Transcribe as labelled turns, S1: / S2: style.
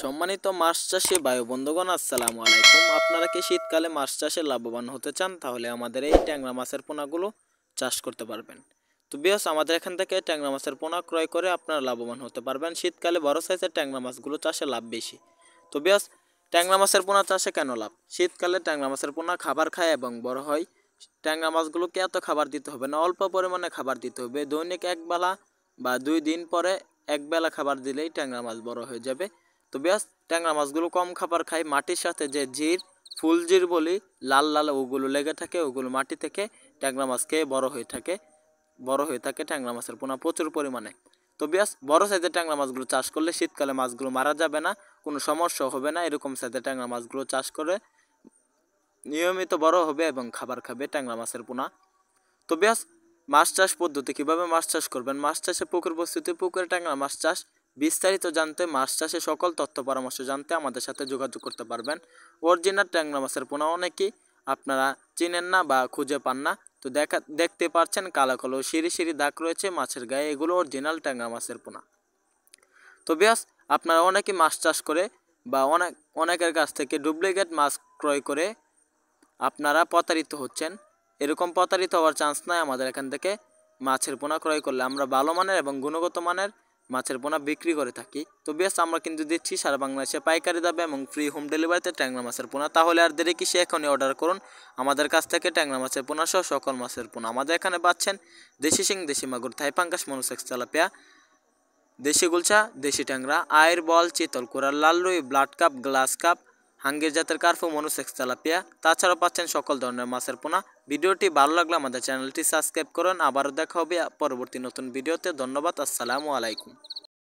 S1: সম্মানিত মাছ চাষি ভাই বন্ধুগণ, আসসালামু আলাইকুম। আপনারা কি শীতকালে মাছ চাষে লাভবান হতে চান? তাহলে আমাদের এই ট্যাংরা মাছের পোনাগুলো চাষ করতে পারবেন। তো বিয়স, আমাদের এখান থেকে ট্যাংরা মাছের পোনা ক্রয় করে আপনারা লাভবান হতে পারবেন। শীতকালে বড় সাইজের ট্যাংরা মাছগুলো চাষে লাভ বেশি। তো বিয়স, ট্যাংরা মাছের পোনা চাষে কেন লাভ? শীতকালে ট্যাংরা মাছের পোনা খাবার খায় এবং বড় হয়। ট্যাংরা মাছগুলোকে এত খাবার দিতে হবে না, অল্প পরিমাণে খাবার দিতে হবে। দৈনিক এক বেলা বা 2 দিন পরে এক বেলা খাবার দিলেই ট্যাংরা মাছ বড় হয়ে যাবে। তো ব্যাস, ট্যাংরা মাছগুলো কম খাবার খায়। মাটির সাথে যে জির, ফুল জির বলি, লাল লাল ওগুলো লেগে থাকে, ওগুলো মাটি থেকে ট্যাংরা মাছ খেয়ে বড় হয়ে থাকে ট্যাংরা মাছের পোনা প্রচুর পরিমাণে। তো ব্যাস, বড় সাইজের ট্যাংরা মাছগুলো চাষ করলে শীতকালে মাছগুলো মারা যাবে না, কোনো সমস্যা হবে না। এরকম সাইজের ট্যাংরা মাছগুলো চাষ করে নিয়মিত বড় হবে এবং খাবার খাবে ট্যাংরা মাছের পোনা। তো ব্যাস, মাছ চাষ পদ্ধতি কীভাবে মাছ চাষ করবেন, মাছ চাষে পুকুর প্রস্তুতি, পুকুরে ট্যাংরা মাছ চাষ বিস্তারিত জানতে, মাছ চাষে সকল তথ্য পরামর্শ জানতে আমাদের সাথে যোগাযোগ করতে পারবেন। অরিজিনাল ট্যাংরা মাছের পোনা অনেকেই আপনারা চিনেন না বা খুঁজে পান না। তো দেখতে পাচ্ছেন কালো কালো সিঁড়ি সিঁড়ি দাগ রয়েছে মাছের গায়ে, এগুলো অরিজিনাল ট্যাংরা মাছের পোনা। তো ব্যাস, আপনারা অনেকেই মাছ চাষ করে বা অনেকের কাছ থেকে ডুপ্লিকেট মাছ ক্রয় করে আপনারা প্রতারিত হচ্ছেন। এরকম প্রতারিত হওয়ার চান্স নাই। আমাদের এখান থেকে মাছের পোনা ক্রয় করলে আমরা ভালো মানের এবং গুণগত মানের মাছের পোনা বিক্রি করে থাকি। তো বেশ, আমরা কিন্তু দিচ্ছি সারা বাংলাদেশে পাইকারি দামে এবং ফ্রি হোম ডেলিভারিতে ট্যাংরা মাছের পোনা। তাহলে আর দেরি কিসে, এখনই অর্ডার করুন আমাদের কাছ থেকে ট্যাংরা মাছের পোনা সহ সকল মাছের পোনা। আমাদের এখানে পাচ্ছেন দেশি শিং, দেশি মাগুর, থাই পাঙ্গাস, মনোসেক্স, তেলাপিয়া, দেশি গুলশা, দেশি ট্যাংরা, আয়ের বল, চিতল, কোরাল, লাল রুই, ব্লাড কাপ, গ্লাস কাপ, হাঙ্গের জাতের কার্ফু, মনোসেক্স, তেলাপিয়া। তাছাড়াও পাচ্ছেন সকল ধরনের মাছের পোনা। ভিডিওটি ভালো লাগলে আমাদের চ্যানেলটি সাবস্ক্রাইব করুন। আবারও দেখা হবে পরবর্তী নতুন ভিডিওতে। ধন্যবাদ। আসসালামু আলাইকুম।